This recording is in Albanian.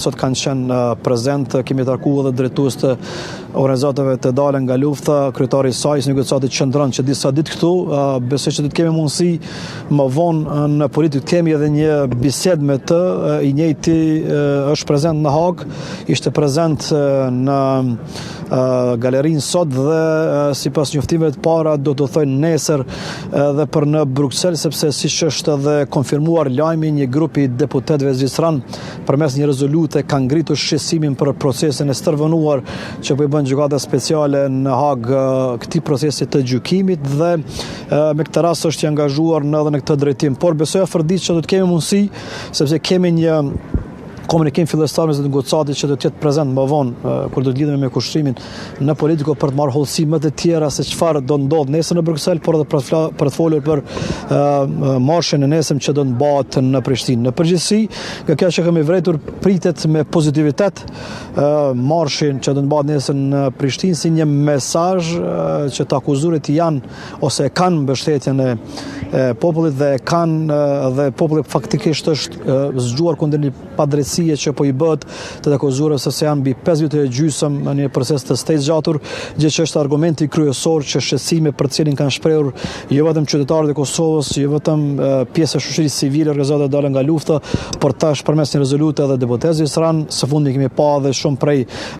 Sot kanë qenë prezent, kemi takuar edhe drejtues të organizatave të dalën nga lufta, kryetari i saj, negociati qendron që disa ditë këtu, besoj që do të kemi mundësi më vonë në politikë të kemi edhe një bisedë me të, i njëjti është prezent në Hag, ishte prezent në galerinë sot dhe sipas njoftimeve të para do të thojnë nesër edhe për në Bruksel, sepse siç është edhe konfirmuar lajmi, një grup i deputetëve zviceran përmes një rezolute kanë ngritur shqetësimin për procesin e stërvënuar që po i bën gjykata speciale në Hag këtij procesi të gjykimit dhe me këtë rast është i angazhuar edhe në këtë drejtim. Por besoj afërditësisht që do të kemi mundësi, sepse kemi një komunikim fillestar me zotin Gocati që do të jetë prezent më vonë kur do të lidhemi me kushtrimin në politikë për të marrë hollësi më të tjera se çfarë do ndodh nesër në Bruksel, por edhe për të folur për marshin e nesëm që do të bëhet në Prishtinë. Në përgjithësi, nga kjo që kemi vërejtur pritet me pozitivitet marshin që do të bëhet nesër në Prishtinë si një mesazh që të akuzuarit janë ose kanë mbështetjen e popullit dhe kanë dhe populli faktikisht është zgjuar kundër një padrejtësie që po i bëhet të akuzuarve se janë mbi 5 vite e gjysëm në një proces të shtesëgjatur, gjë që është argumenti kryesor që shqetësimi për të cilin kanë shprehur jo vetëm qytetarët e Kosovës, jo vetëm pjesë e shoqërisë civile, organizatat dalën nga lufta, por tash përmes një rezolute edhe deputetëve zviceran, së fundi kemi pa edhe shumë prej